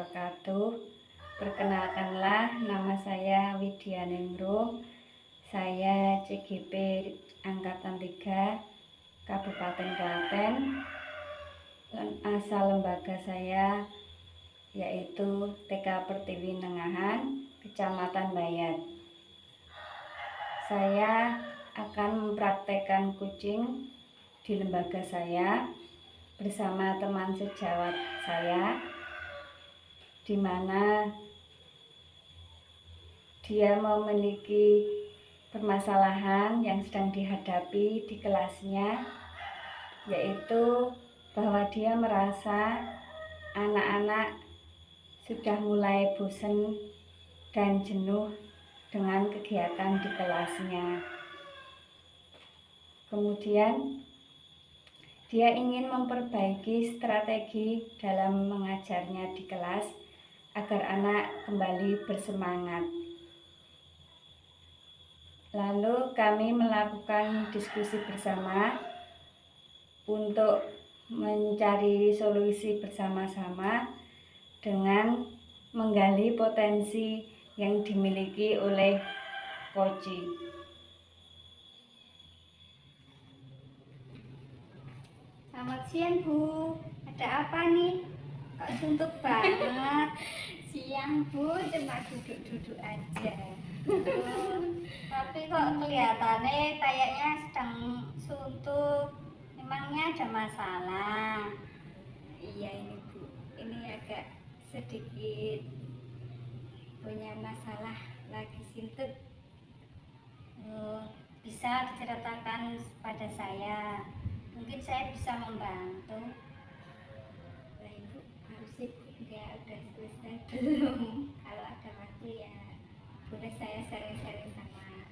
wabarakatuh. Perkenalkanlah, nama saya Widya Ningrum. Saya CGP Angkatan 3 Kabupaten Klaten. Asal lembaga saya yaitu TK Pertiwi Nengahan, Kecamatan Bayat. Saya akan mempraktekkan kucing di lembaga saya bersama teman sejawat saya, di mana dia memiliki permasalahan yang sedang dihadapi di kelasnya, yaitu bahwa dia merasa anak-anak sudah mulai bosan dan jenuh dengan kegiatan di kelasnya. Kemudian dia ingin memperbaiki strategi dalam mengajarnya di kelas agar anak kembali bersemangat. Lalu kami melakukan diskusi bersama untuk mencari solusi bersama-sama dengan menggali potensi yang dimiliki oleh Koci. Selamat siang, Bu. Ada apa nih? Kok suntuk banget? Siang, Bu. Cuma duduk-duduk aja. Tapi kok kelihatannya kayaknya sedang suntuk. Emangnya ada masalah? Iya ini, Bu. Ini agak sedikit punya masalah lagi suntuk. Bisa diceritakan pada saya. Mungkin saya bisa membantu. Nah, Ibu harusnya udah selesai belum? Kalau ada waktu ya boleh saya sharing-sharing sama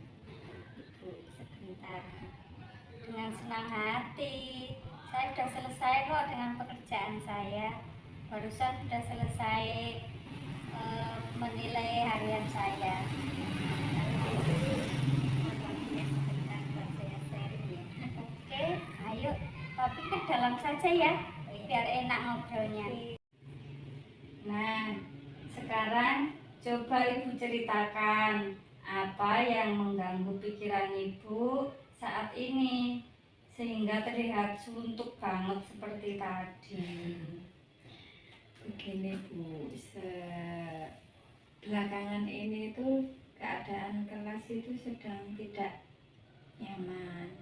Ibu sebentar. Dengan senang hati. Saya sudah selesai kok dengan pekerjaan saya. Barusan sudah selesai menilai harian saya. Oke, ayo, tapi ke dalam saja ya, biar enak ngobrolnya. Nah, sekarang coba Ibu ceritakan apa yang mengganggu pikiran Ibu saat ini sehingga terlihat suntuk banget seperti tadi. Begini Bu, belakangan ini tuh keadaan kelas itu sedang tidak nyaman.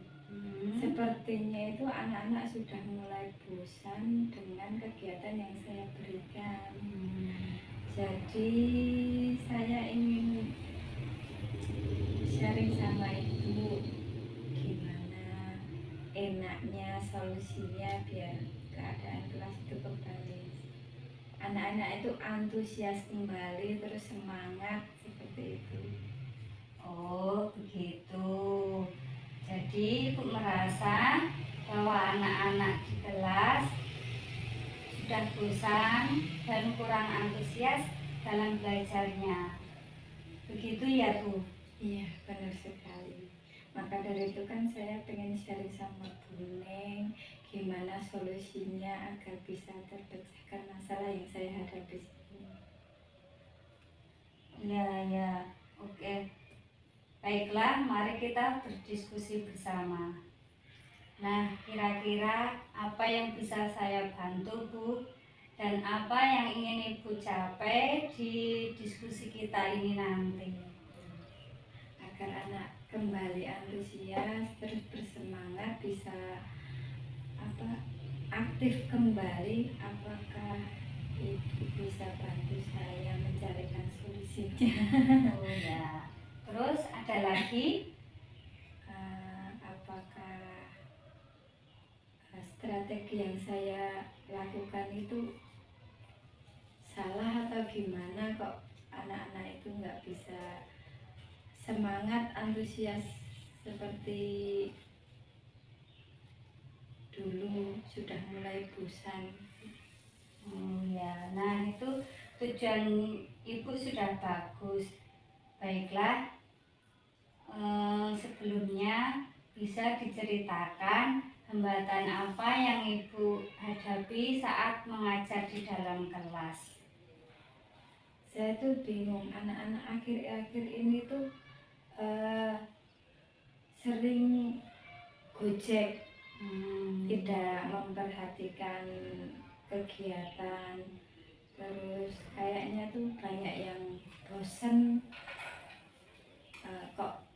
Sepertinya itu anak-anak sudah mulai bosan dengan kegiatan yang saya berikan. Jadi saya ingin sharing sama Ibu gimana enaknya solusinya biar keadaan kelas itu kembali, anak-anak itu antusias kembali, terus semangat seperti itu. Oh, begitu. Jadi Ibu merasa bahwa anak-anak di kelas sudah bosan dan kurang antusias dalam belajarnya. Begitu ya, Bu? Iya, benar sekali. Maka dari itu kan saya pengen sharing sama Bu Neng gimana solusinya agar bisa terpecahkan masalah yang saya hadapi. Ya. Oke. Baiklah, mari kita berdiskusi bersama. Nah, kira-kira apa yang bisa saya bantu, Bu? Dan apa yang ingin Ibu capai di diskusi kita ini nanti? Agar anak kembali antusias, terus bersemangat, bisa aktif kembali. Apakah Ibu bisa bantu saya mencarikan solusinya? Oh ya. Terus ada lagi? Apakah strategi yang saya lakukan itu salah atau gimana kok anak-anak itu nggak bisa semangat, antusias seperti dulu, sudah mulai bosan. Oh ya, nah itu tujuan Ibu sudah bagus. Baiklah, sebelumnya bisa diceritakan hambatan apa yang Ibu hadapi saat mengajar di dalam kelas? saya tuh bingung, anak-anak akhir-akhir ini tuh sering gojek, tidak memperhatikan kegiatan, terus kayaknya tuh banyak yang bosen, kok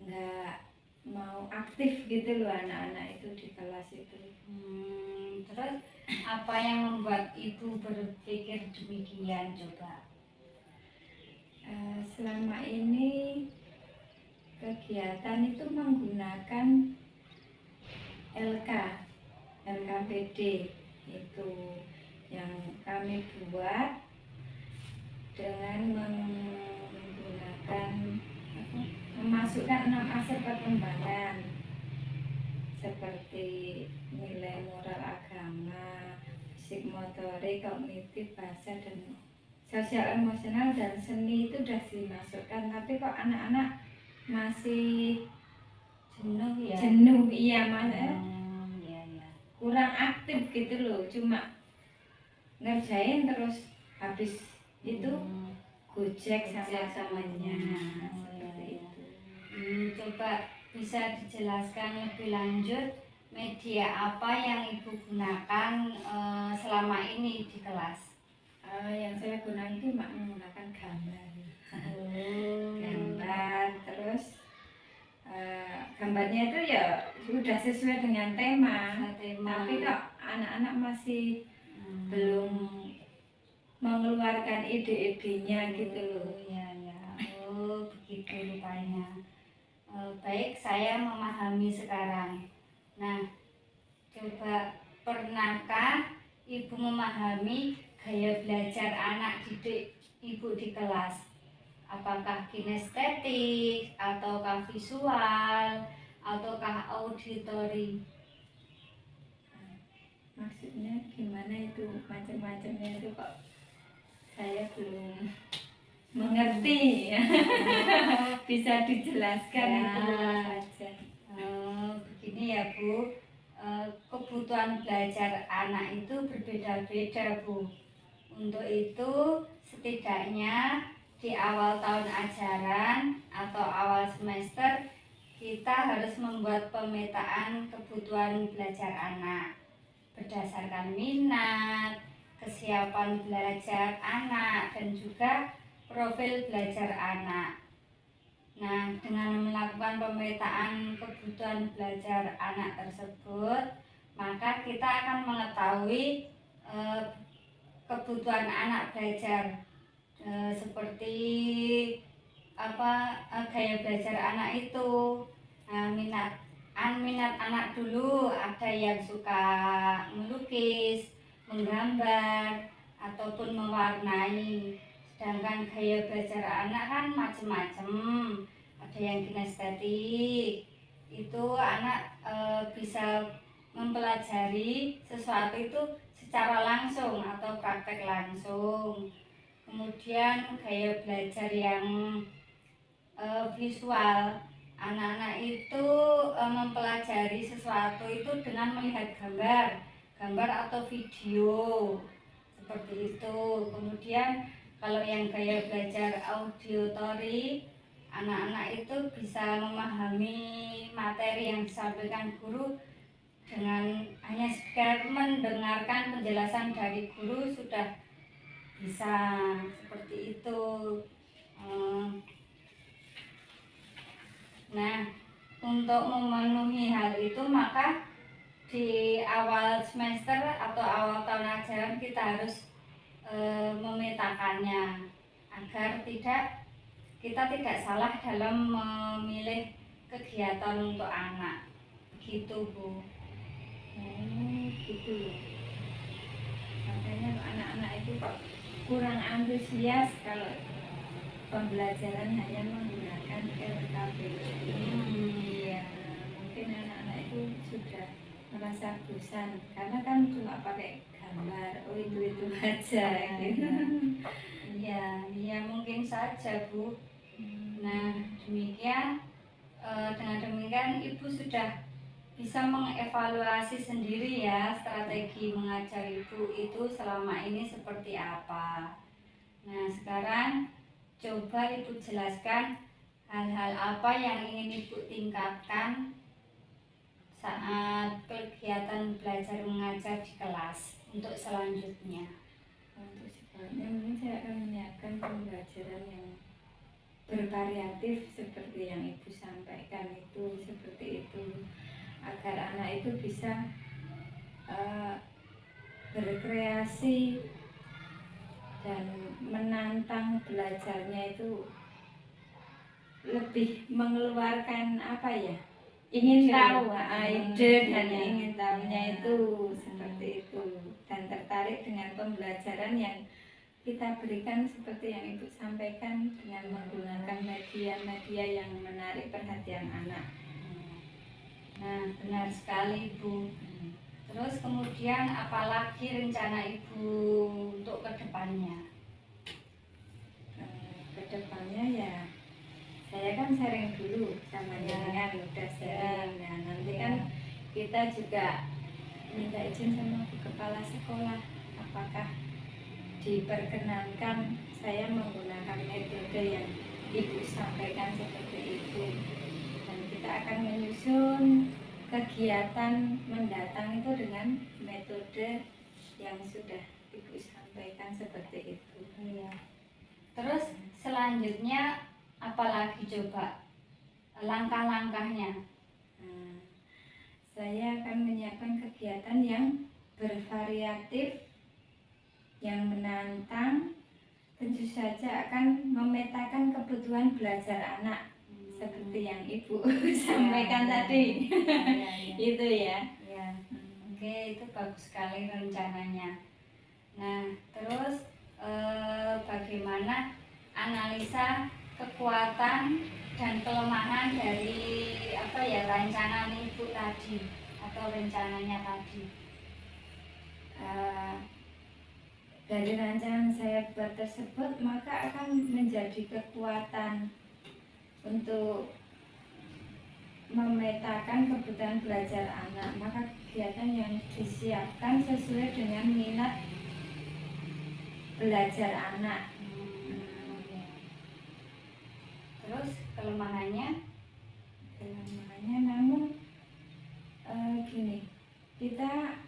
nggak mau aktif gitu loh anak-anak itu di kelas itu. Terus apa yang membuat ibu berpikir demikian coba? Selama ini kegiatan itu menggunakan LKPD itu yang kami buat dengan menggunakan memasukkan 6 aspek perkembangan seperti nilai moral agama, fisik motorik, kognitif, bahasa dan sosial emosional dan seni itu sudah dimasukkan, tapi kok anak-anak masih Jenuh ya? jenuh, iya mas, Iya, iya. kurang aktif gitu loh, cuma ngerjain terus habis itu gojek sama temannya seperti itu. Coba bisa dijelaskan lebih lanjut media apa yang ibu gunakan selama ini di kelas? Yang saya gunakan itu menggunakan gambar, terus gambarnya itu ya sudah sesuai dengan tema. Tapi kok anak-anak masih belum mengeluarkan ide-idenya gitu loh. Iya, ya. Oh, begitu rupanya. Baik, saya memahami sekarang. Nah, coba pernahkah ibu memahami gaya belajar anak didik ibu di kelas? Apakah kinestetik, ataukah visual, ataukah auditori? Maksudnya gimana itu, macam-macamnya itu kok saya belum mengerti. Bisa dijelaskan Ya. itu saja. Begini ya Bu, kebutuhan belajar anak itu berbeda-beda Bu. Untuk itu setidaknya di awal tahun ajaran atau awal semester kita harus membuat pemetaan kebutuhan belajar anak berdasarkan minat, kesiapan belajar anak, dan juga profil belajar anak. Nah, dengan melakukan pemetaan kebutuhan belajar anak tersebut, maka kita akan mengetahui kebutuhan anak belajar seperti apa gaya belajar anak itu. Nah, minat anak dulu, ada yang suka melukis, menggambar, ataupun mewarnai. Sedangkan gaya belajar anak kan macam-macam, ada yang kinestetik, itu anak bisa mempelajari sesuatu itu secara langsung atau praktek langsung. Kemudian gaya belajar yang visual, anak-anak itu mempelajari sesuatu itu dengan melihat gambar atau video seperti itu. Kemudian kalau yang gaya belajar auditori, anak-anak itu bisa memahami materi yang disampaikan guru dengan hanya sekedar mendengarkan penjelasan dari guru sudah bisa, seperti itu. Nah, untuk memenuhi hal itu maka di awal semester atau awal tahun ajaran kita harus memetakannya agar kita tidak salah dalam memilih kegiatan untuk anak. Begitu Bu. Gitu ya. Makanya anak-anak itu kok kurang antusias kalau pembelajaran hanya menggunakan LKPD. Iya. Mungkin anak-anak itu sudah merasa bosan karena kan cuma pakai gambar, itu aja gitu. Iya, mungkin saja Bu. Nah, demikian dengan demikian Ibu sudah bisa mengevaluasi sendiri ya strategi mengajar Ibu itu selama ini seperti apa. Nah, sekarang coba Ibu jelaskan hal-hal apa yang ingin Ibu tingkatkan saat kegiatan belajar mengajar di kelas untuk selanjutnya. Untuk selanjutnya mungkin saya akan menyiapkan pembelajaran yang bervariatif seperti yang Ibu sampaikan itu, seperti itu, agar anak itu bisa berkreasi dan menantang belajarnya itu lebih mengeluarkan apa ya, ingin Ide. tahu, ide dan Iya. ingin tahunya Iya. itu seperti itu, dan tertarik dengan pembelajaran yang kita berikan seperti yang Ibu sampaikan dengan menggunakan media-media yang menarik perhatian anak. Nah, benar sekali Ibu. Terus kemudian apalagi rencana Ibu untuk kedepannya? Kedepannya ya saya kan sharing dulu sama jenengan, udah sharing. Nah nanti kan kita juga minta izin sama kepala sekolah apakah diperkenankan saya menggunakan metode yang Ibu sampaikan seperti itu, dan kita akan menyusun kegiatan mendatang itu dengan metode yang sudah Ibu sampaikan seperti itu. Iya. Terus selanjutnya apalagi coba langkah-langkahnya? Saya akan menyiapkan kegiatan yang bervariatif, yang menantang, tentu saja akan memetakan kebutuhan belajar anak seperti yang Ibu sampaikan tadi. Itu ya. Ya. Oke, itu bagus sekali rencananya. Nah, terus bagaimana analisa kekuatan dan kelemahan dari rancangan Ibu tadi atau rencananya tadi? Dari rancangan saya buat tersebut maka akan menjadi kekuatan untuk memetakan kebutuhan belajar anak. Maka kegiatan yang disiapkan sesuai dengan minat belajar anak. Terus kelemahannya? Namun gini, kita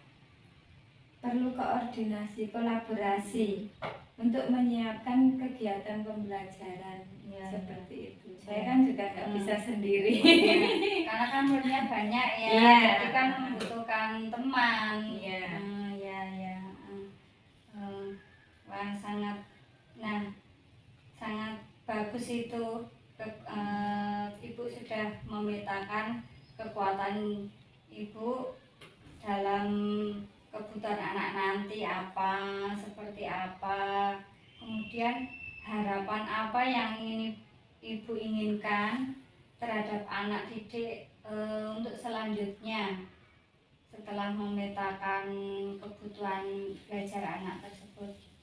perlu koordinasi, kolaborasi untuk menyiapkan kegiatan pembelajaran seperti itu. Saya kan juga nggak bisa sendiri. Karena kan muridnya banyak ya, Iya. jadi kan membutuhkan teman. Iya. Ya. Wah, sangat bagus itu. Ibu sudah memetakan kekuatan Ibu dalam kebutuhan anak nanti seperti apa, kemudian harapan apa yang ingin Ibu inginkan terhadap anak didik untuk selanjutnya setelah memetakan kebutuhan belajar anak tersebut.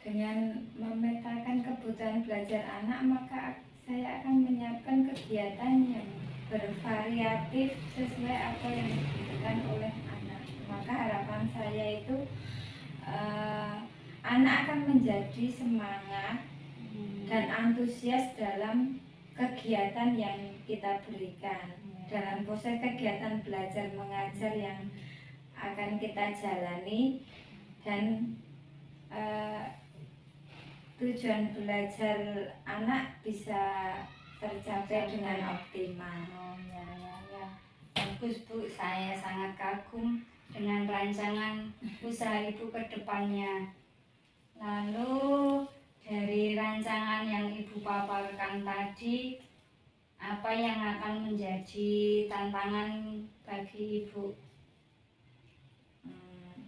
Dengan memetakan kebutuhan belajar anak, maka saya akan menyiapkan kegiatan yang bervariatif sesuai apa yang dibutuhkan oleh anak. Maka harapan saya itu anak akan menjadi semangat dan antusias dalam kegiatan yang kita berikan, dalam proses kegiatan belajar mengajar yang akan kita jalani, dan tujuan belajar anak bisa tercapai dengan optimal. Ya. Bagus Bu, saya sangat kagum dengan rancangan usaha Ibu ke depannya. Lalu dari rancangan yang Ibu paparkan tadi, apa yang akan menjadi tantangan bagi Ibu?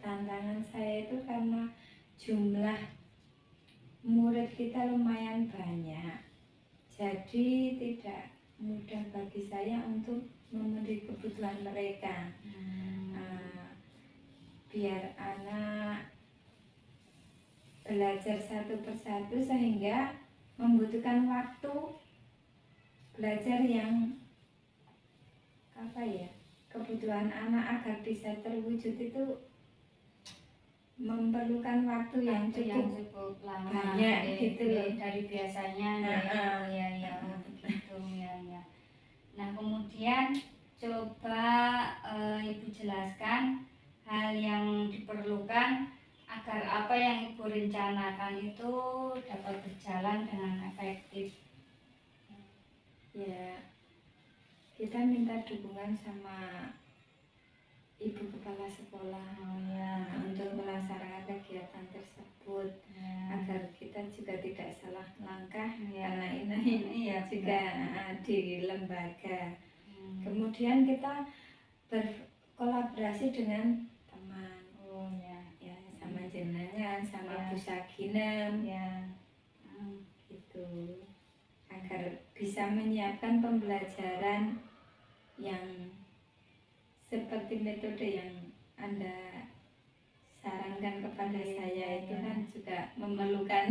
Tantangan saya itu karena jumlah murid kita lumayan banyak, jadi tidak mudah bagi saya untuk memenuhi kebutuhan mereka. Biar anak belajar satu persatu sehingga membutuhkan waktu belajar yang kebutuhan anak agar bisa terwujud itu memerlukan waktu yang Waktu yang cukup cukup lama banyak ya, gitu ya, loh. dari biasanya ya, Heeh. ya, ya, oh, begitu ya, ya. Nah kemudian coba Ibu jelaskan hal yang diperlukan agar apa yang Ibu rencanakan itu dapat berjalan dengan efektif. Ya, kita minta dukungan sama ibu kepala sekolah Oh ya, untuk melaksanakan kegiatan tersebut ya, agar kita juga tidak salah langkah ya, karena ini iya juga benar. di lembaga. Hmm. Kemudian kita berkolaborasi dengan teman, Oh ya, ya sama jenengan, sama Ya. Bu Saginem, ya. Hmm. gitu, agar bisa menyiapkan pembelajaran yang seperti metode yang Anda sarankan kepada Iya, saya itu iya. kan juga memerlukan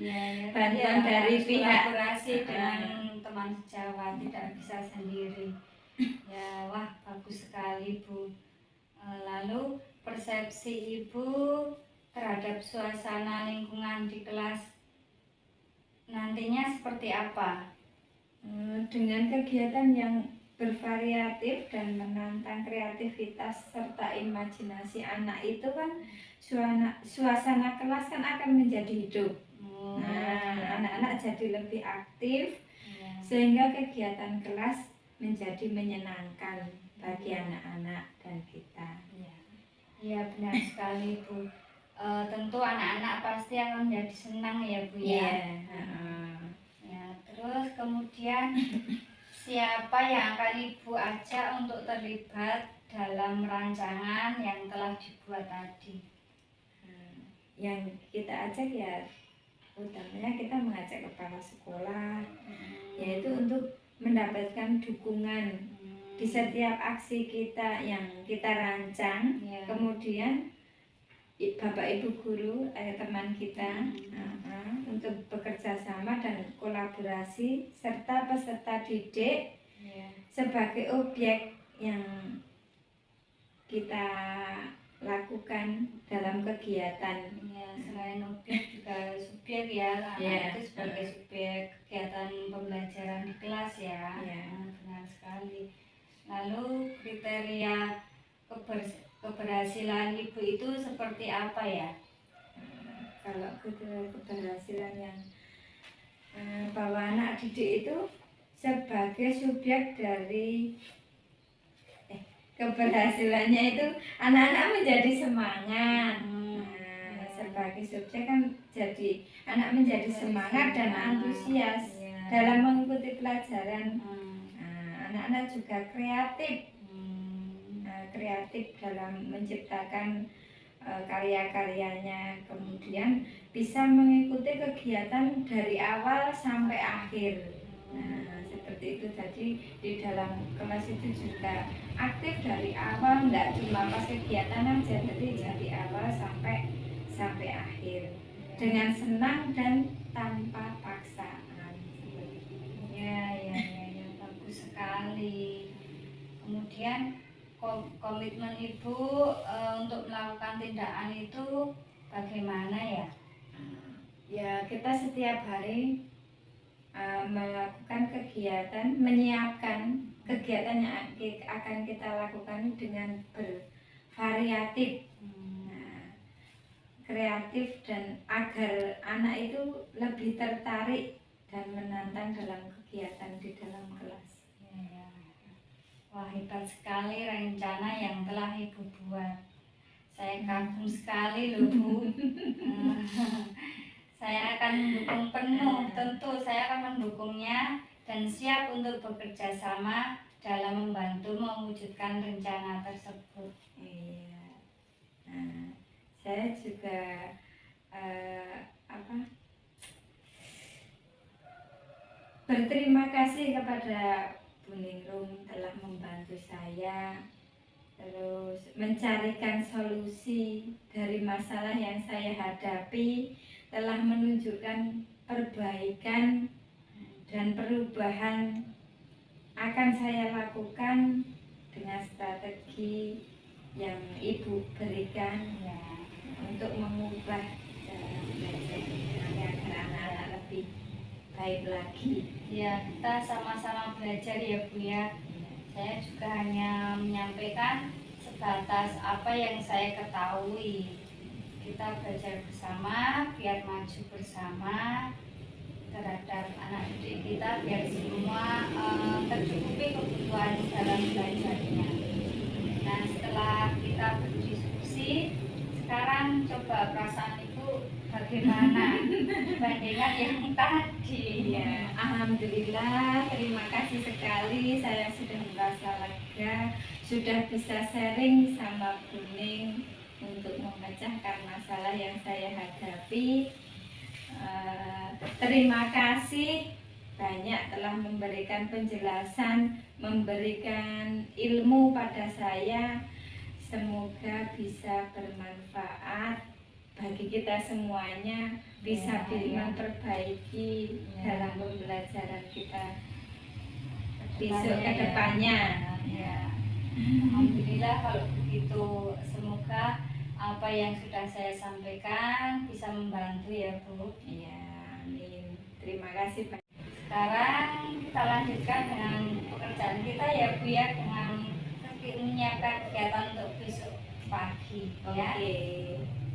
Ya, ya, bantuan ya, dari harus pihak. kolaborasi dengan teman sejawat, tidak bisa sendiri. Ya, wah bagus sekali Bu. Lalu persepsi Ibu terhadap suasana lingkungan di kelas nantinya seperti apa? Dengan kegiatan yang bervariatif dan menantang kreativitas serta imajinasi anak itu kan suasana kelas kan akan menjadi hidup. Oh, Nah, ya, anak-anak jadi lebih aktif ya, sehingga kegiatan kelas menjadi menyenangkan bagi anak-anak dan kita. ya. Ya, benar sekali Bu. Tentu anak-anak pasti akan menjadi senang ya Bu ya. heeh. Ya, terus kemudian siapa yang akan Ibu ajak untuk terlibat dalam rancangan yang telah dibuat tadi? Yang kita ajak ya utamanya kita mengajak kepala sekolah, yaitu untuk mendapatkan dukungan di setiap aksi kita yang kita rancang. Ya. Kemudian Bapak Ibu guru, teman kita untuk bekerja sama dan kolaborasi serta peserta didik Ya. sebagai objek yang kita lakukan dalam kegiatan. Ya, selain objek juga subjek ya, anak Ya. itu sebagai subjek kegiatan pembelajaran di kelas ya. Ya. Benar sekali. Lalu kriteria keberhasilan Ibu itu seperti apa ya? Kalau keberhasilan yang bahwa anak didik itu sebagai subjek dari keberhasilannya itu anak-anak menjadi semangat. Sebagai subjek kan jadi anak menjadi semangat dan antusias dalam mengikuti pelajaran. Anak-anak juga kreatif, kreatif dalam menciptakan karya-karyanya, kemudian bisa mengikuti kegiatan dari awal sampai akhir. Seperti itu tadi di dalam kelas itu juga aktif dari awal, enggak cuma pas kegiatan aja, tapi dari awal sampai akhir dengan senang dan tanpa paksaan. Ya, bagus sekali. Kemudian komitmen Ibu untuk melakukan tindakan itu bagaimana ya? Ya, kita setiap hari melakukan kegiatan, menyiapkan kegiatan yang akan kita lakukan dengan bervariatif, kreatif, dan agar anak itu lebih tertarik dan menantang dalam kegiatan di dalam kelas. Ya. Wah, hebat sekali rencana yang telah Ibu buat. Saya kagum sekali loh Bu. Saya akan mendukung penuh, tentu saya akan mendukungnya dan siap untuk bekerja sama dalam membantu mewujudkan rencana tersebut. Iya. Saya juga berterima kasih kepada Bu Ningrum telah membantu saya terus mencarikan solusi dari masalah yang saya hadapi, telah menunjukkan perbaikan dan perubahan akan saya lakukan dengan strategi yang Ibu berikan, ya, untuk mengubah cara belajar agar anak-anak lebih baik lagi. Ya, kita sama-sama belajar ya Bu ya. Saya juga hanya menyampaikan sebatas apa yang saya ketahui. Kita belajar bersama biar maju bersama terhadap anak didik kita, biar semua tercukupi kebutuhan dalam belajarnya. Nah, setelah kita berdiskusi, sekarang coba perasaan Ibu bagaimana dibandingkan yang tadi? Ya, alhamdulillah, terima kasih sekali. Saya sudah merasa lega, sudah bisa sharing sama Buning untuk memecahkan masalah yang saya hadapi. Terima kasih banyak telah memberikan penjelasan, memberikan ilmu pada saya. Semoga bisa bermanfaat bagi kita semuanya, bisa memperbaiki dalam pembelajaran kita besok ke depannya. Ya. Alhamdulillah kalau begitu, semoga apa yang sudah saya sampaikan bisa membantu ya Bu. Ya, amin. Terima kasih Pak. Sekarang kita lanjutkan dengan pekerjaan kita ya Bu ya, dengan menyiapkan kegiatan untuk besok pagi. Ya.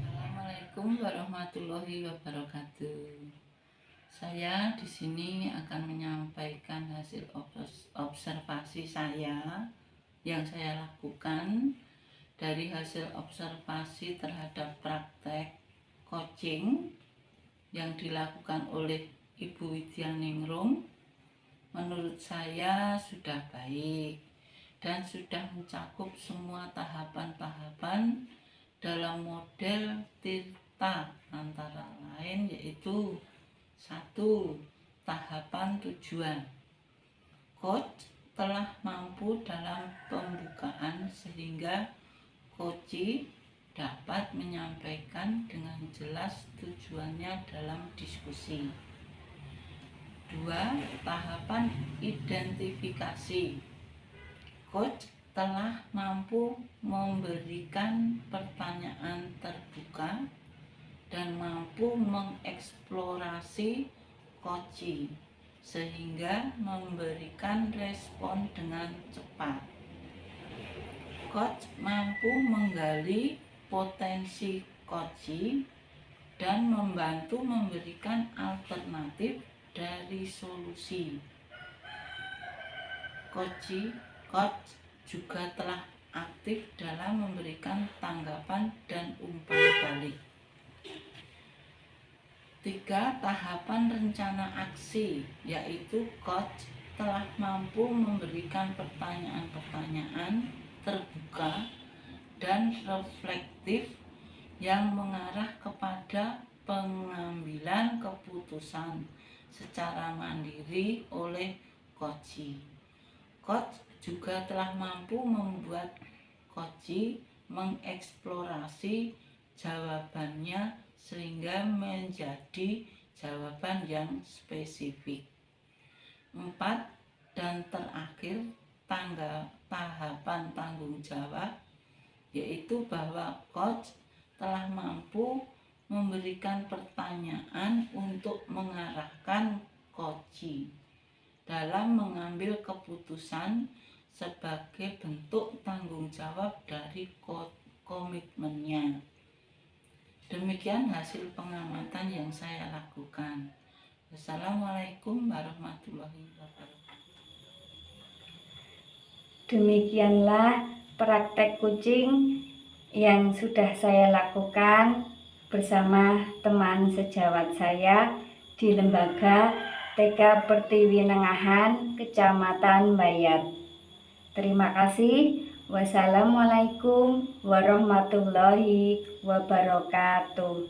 Assalamualaikum warahmatullahi wabarakatuh. Saya di sini akan menyampaikan hasil observasi saya yang saya lakukan dari hasil observasi terhadap praktek coaching yang dilakukan oleh Ibu Widyaningrum. Menurut saya sudah baik dan sudah mencakup semua tahapan-tahapan dalam model TIRTA, antara lain yaitu 1. Tahapan tujuan. Coach telah mampu dalam pembukaan sehingga coach dapat menyampaikan dengan jelas tujuannya dalam diskusi. 2. Tahapan identifikasi. Coach telah mampu memberikan pertanyaan terbuka dan mampu mengeksplorasi coach sehingga memberikan respon dengan cepat. Coach mampu menggali potensi coach dan membantu memberikan alternatif dari solusi. Coach juga telah aktif dalam memberikan tanggapan dan umpan balik. 3. Tahapan rencana aksi, yaitu coach telah mampu memberikan pertanyaan-pertanyaan terbuka dan reflektif yang mengarah kepada pengambilan keputusan secara mandiri oleh coach. Coach juga telah mampu membuat coach mengeksplorasi jawabannya sehingga menjadi jawaban yang spesifik. 4. Dan terakhir, tahapan tanggung jawab, yaitu bahwa coach telah mampu memberikan pertanyaan untuk mengarahkan coach dalam mengambil keputusan sebagai bentuk tanggung jawab dari komitmennya. Demikian hasil pengamatan yang saya lakukan. Wassalamualaikum warahmatullahi wabarakatuh. Demikianlah praktek kucing yang sudah saya lakukan bersama teman sejawat saya di Lembaga TK Pertiwi Nengahan, Kecamatan Bayat. Terima kasih. Wassalamualaikum warahmatullahi wabarakatuh.